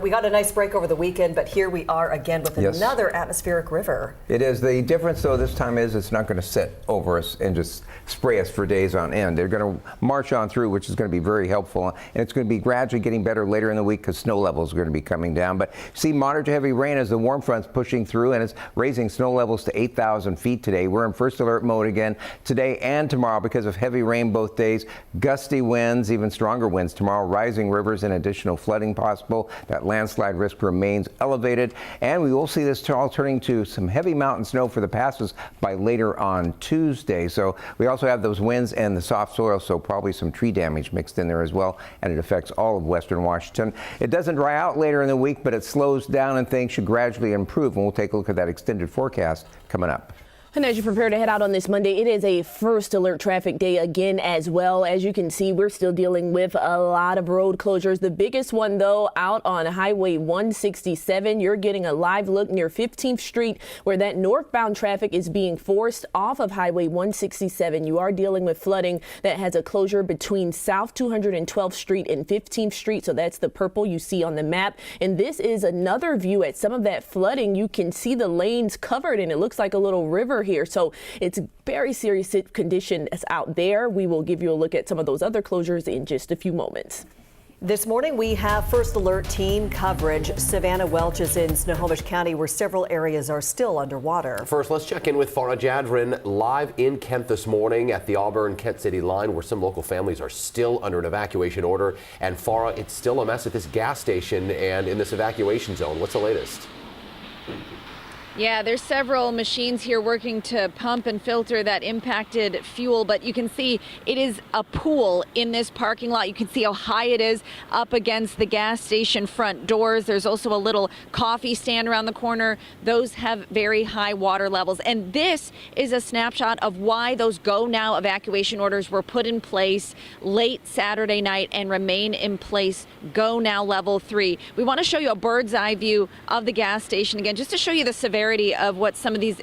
We got a nice break over the weekend, but here we are again with another atmospheric river. It is. The difference, though, this time is it's not going to sit over us and just spray us for days on end. They're going to march on through, which is going to be very helpful. And it's going to be gradually getting better later in the week because snow levels are going to be coming down. But see moderate to heavy rain as the warm front's pushing through, and it's raising snow levels to 8,000 feet today. We're in first alert mode again today and tomorrow because of heavy rain both days. Gusty winds, even stronger winds tomorrow, rising rivers and additional flooding possible. That landslide risk remains elevated, and we will see this all turning to some heavy mountain snow for the passes by later on Tuesday. So we also have those winds and the soft soil, so probably some tree damage mixed in there as well, and it affects all of western Washington. It doesn't dry out later in the week, but it slows down and things should gradually improve, and we'll take a look at that extended forecast coming up. And as you prepare to head out on this Monday, it is a first alert traffic day again as well. As you can see, we're still dealing with a lot of road closures. The biggest one, though, out on Highway 167. You're getting a live look near 15th Street where that northbound traffic is being forced off of Highway 167. You are dealing with flooding that has a closure between South 212th Street and 15th Street. So that's the purple you see on the map. And this is another view at some of that flooding. You can see the lanes covered and it looks like a little river here. So it's very serious condition out there. We will give you a look at some of those other closures in just a few moments. This morning we have first alert team coverage. Savannah Welch is in Snohomish County where several areas are still underwater. First, let's check in with Farah Jadrin live in Kent this morning at the Auburn-Kent City line where some local families are still under an evacuation order. And Farah, it's still a mess at this gas station and in this evacuation zone. What's the latest? Yeah, there's several machines here working to pump and filter that impacted fuel, but you can see it is a pool in this parking lot. You can see how high it is up against the gas station front doors. There's also a little coffee stand around the corner. Those have very high water levels. And this is a snapshot of why those go now evacuation orders were put in place late Saturday night and remain in place. Go now level 3. We want to show you a bird's eye view of the gas station again, just to show you the severity of what some of these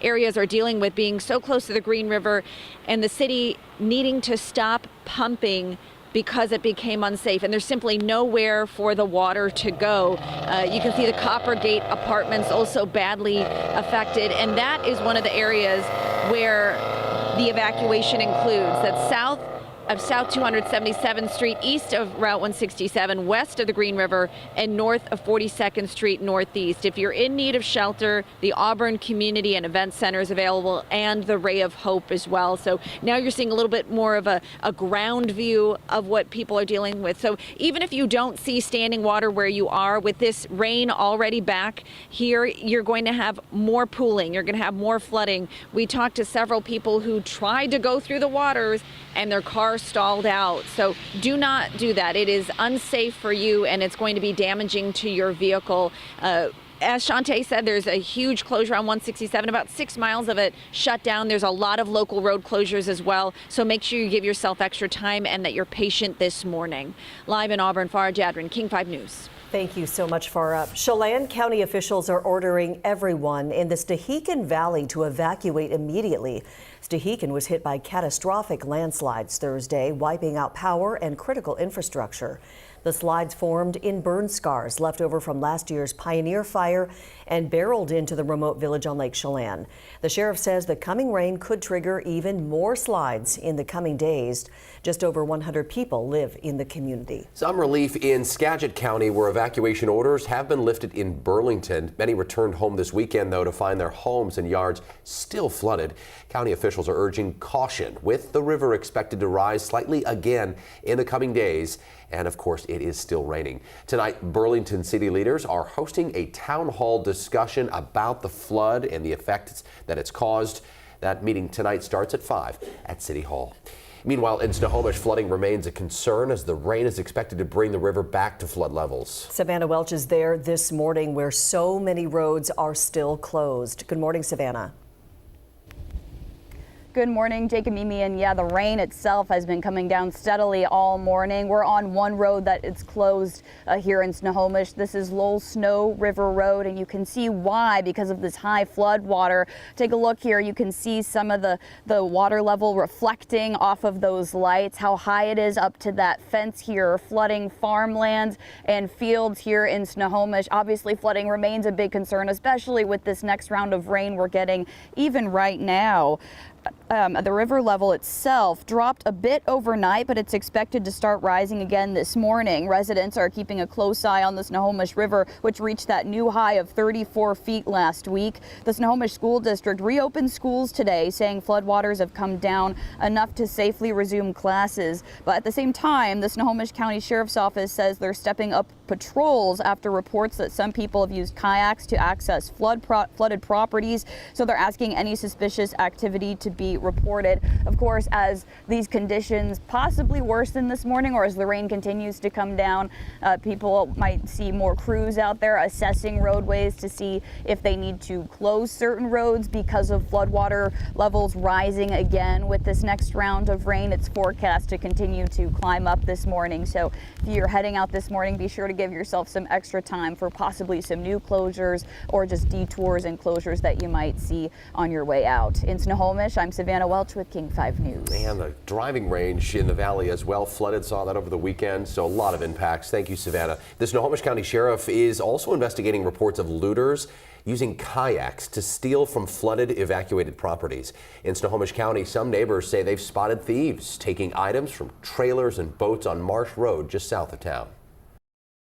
areas are dealing with, being so close to the Green River and the city needing to stop pumping because it became unsafe, and there's simply nowhere for the water to go. You can see the Coppergate apartments also badly affected, and that is one of the areas where the evacuation includes. That's south of South 277th Street, east of Route 167, west of the Green River, and north of 42nd Street Northeast. If you're in need of shelter, the Auburn Community and Event Center is available, and the Ray of Hope as well. So now you're seeing a little bit more of a ground view of what people are dealing with. So even if you don't see standing water where you are, with this rain already back here, you're going to have more pooling. You're going to have more flooding. We talked to several people who tried to go through the waters and their cars stalled out. So do not do that. It is unsafe for you, and it's going to be damaging to your vehicle. As Shantae said, there's a huge closure on 167, about 6 miles of it shut down. There's a lot of local road closures as well. So make sure you give yourself extra time and that you're patient this morning. Live in Auburn, Farah Jadrin, King 5 News. Thank you so much, Farah. Chelan County officials are ordering everyone in the Snohomish Valley to evacuate immediately. Snohomish was hit by catastrophic landslides Thursday, wiping out power and critical infrastructure. The slides formed in burn scars left over from last year's Pioneer Fire and barreled into the remote village on Lake Chelan. The sheriff says the coming rain could trigger even more slides in the coming days. Just over 100 people live in the community. Some relief in Skagit County where evacuation orders have been lifted in Burlington. Many returned home this weekend, though, to find their homes and yards still flooded. County officials are urging caution with the river expected to rise slightly again in the coming days. And of course, it is still raining. Tonight, Burlington city leaders are hosting a town hall discussion about the flood and the effects that it's caused. That meeting tonight starts at 5 at City Hall. Meanwhile, in Snohomish, flooding remains a concern as the rain is expected to bring the river back to flood levels. Savannah Welch is there this morning where so many roads are still closed. Good morning, Savannah. Good morning, Jake and Mimi. And yeah, the rain itself has been coming down steadily all morning. We're on one road that is closed here in Snohomish. This is Lowell Snow River Road, and you can see why because of this high flood water. Take a look here. You can see some of the water level reflecting off of those lights, how high it is up to that fence here, flooding farmlands and fields here in Snohomish. Obviously, flooding remains a big concern, especially with this next round of rain we're getting even right now. The river level itself dropped a bit overnight, but it's expected to start rising again this morning. Residents are keeping a close eye on the Snohomish River, which reached that new high of 34 feet last week. The Snohomish School District reopened schools today, saying floodwaters have come down enough to safely resume classes. But at the same time, the Snohomish County Sheriff's Office says they're stepping up patrols after reports that some people have used kayaks to access flooded properties. So they're asking any suspicious activity to be reported. Of course, as these conditions possibly worsen this morning or as the rain continues to come down, people might see more crews out there assessing roadways to see if they need to close certain roads because of floodwater levels rising again. With this next round of rain, it's forecast to continue to climb up this morning. So if you're heading out this morning, be sure to give yourself some extra time for possibly some new closures or just detours and closures that you might see on your way out. In Snohomish, I'm Savannah Welch with King 5 News. And the driving range in the valley as well flooded. Saw that over the weekend, so a lot of impacts. Thank you, Savannah. The Snohomish County Sheriff is also investigating reports of looters using kayaks to steal from flooded, evacuated properties. In Snohomish County, some neighbors say they've spotted thieves taking items from trailers and boats on Marsh Road just south of town.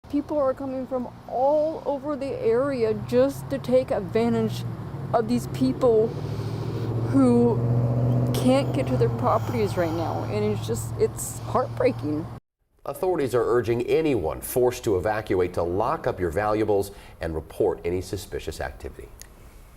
People are coming from all over the area just to take advantage of these people who can't get to their properties right now, and it's heartbreaking. Authorities are urging anyone forced to evacuate to lock up your valuables and report any suspicious activity.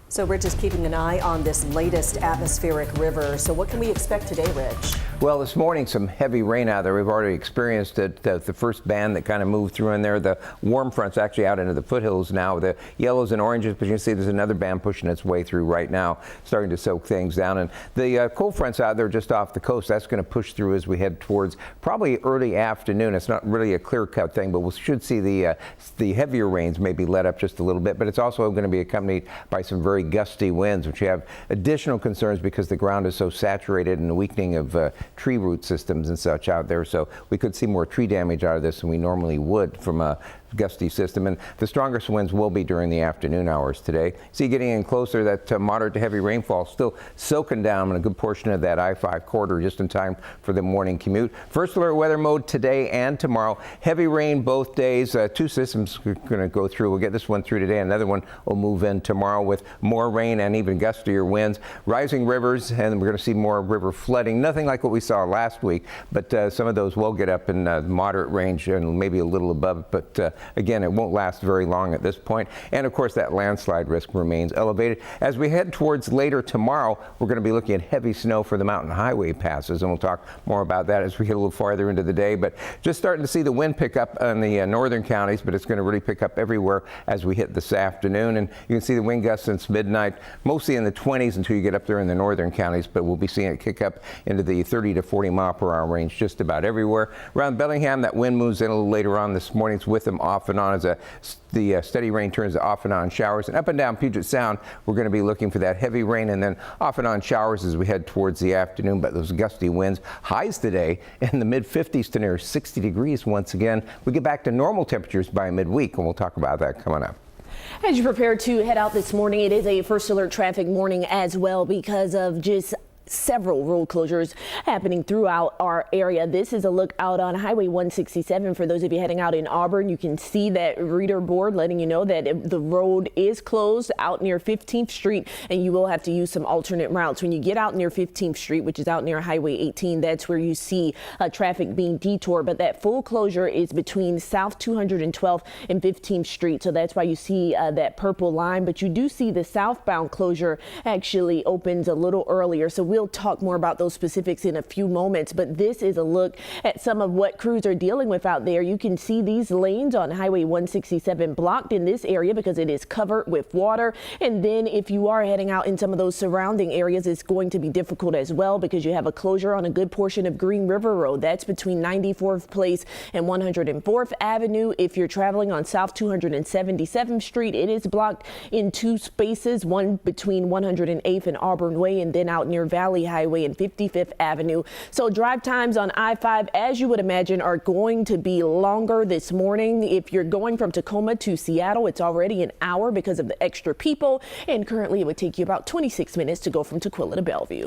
So Rich is keeping an eye on this latest atmospheric river. So what can we expect today, Rich? Well, this morning, some heavy rain out there. We've already experienced it. The first band that kind of moved through in there. The warm front's actually out into the foothills now. The yellows and oranges, but you can see there's another band pushing its way through right now, starting to soak things down. And the cold front's out there just off the coast. That's going to push through as we head towards probably early afternoon. It's not really a clear-cut thing, but we should see the heavier rains maybe let up just a little bit. But it's also going to be accompanied by some very gusty winds, which have additional concerns because the ground is so saturated and the weakening of tree root systems and such out there. So we could see more tree damage out of this than we normally would from a gusty system, and the strongest winds will be during the afternoon hours today. See, getting in closer, that moderate to heavy rainfall still soaking down in a good portion of that I-5 corridor just in time for the morning commute. First alert weather mode today and tomorrow. Heavy rain both days. Two systems are going to go through. We'll get this one through today. Another one will move in tomorrow with more rain and even gustier winds. Rising rivers, and we're going to see more river flooding. Nothing like what we saw last week, but some of those will get up in moderate range and maybe a little above, but again, it won't last very long at this point. And of course, that landslide risk remains elevated. As we head towards later tomorrow, we're going to be looking at heavy snow for the mountain highway passes, and we'll talk more about that as we get a little farther into the day. But just starting to see the wind pick up in the northern counties, but it's going to really pick up everywhere as we hit this afternoon. And you can see the wind gusts since midnight, mostly in the 20s until you get up there in the northern counties, but we'll be seeing it kick up into the 30 to 40 mile per hour range just about everywhere. Around Bellingham, that wind moves in a little later on this morning. It's with them off and on as the steady rain turns to off and on showers. And up and down Puget Sound, we're going to be looking for that heavy rain and then off and on showers as we head towards the afternoon. But those gusty winds, highs today in the mid 50s to near 60 degrees once again. We get back to normal temperatures by midweek, and we'll talk about that coming up. As you prepare to head out this morning, it is a first alert traffic morning as well because of just several road closures happening throughout our area. This is a look out on Highway 167. For those of you heading out in Auburn, you can see that reader board letting you know that the road is closed out near 15th Street, and you will have to use some alternate routes. When you get out near 15th Street, which is out near Highway 18, that's where you see traffic being detoured, but that full closure is between South 212th and 15th Street. So that's why you see that purple line, but you do see the southbound closure actually opens a little earlier. So we'll We'll talk more about those specifics in a few moments, but this is a look at some of what crews are dealing with out there. You can see these lanes on Highway 167 blocked in this area because it is covered with water. And then if you are heading out in some of those surrounding areas, it's going to be difficult as well because you have a closure on a good portion of Green River Road. That's between 94th Place and 104th Avenue. If you're traveling on South 277th Street, it is blocked in two spaces, one between 108th and Auburn Way, and then out near Valley Highway and 55th Avenue. So drive times on I-5, as you would imagine, are going to be longer this morning. If you're going from Tacoma to Seattle, it's already an hour because of the extra people, and currently it would take you about 26 minutes to go from Tukwila to Bellevue.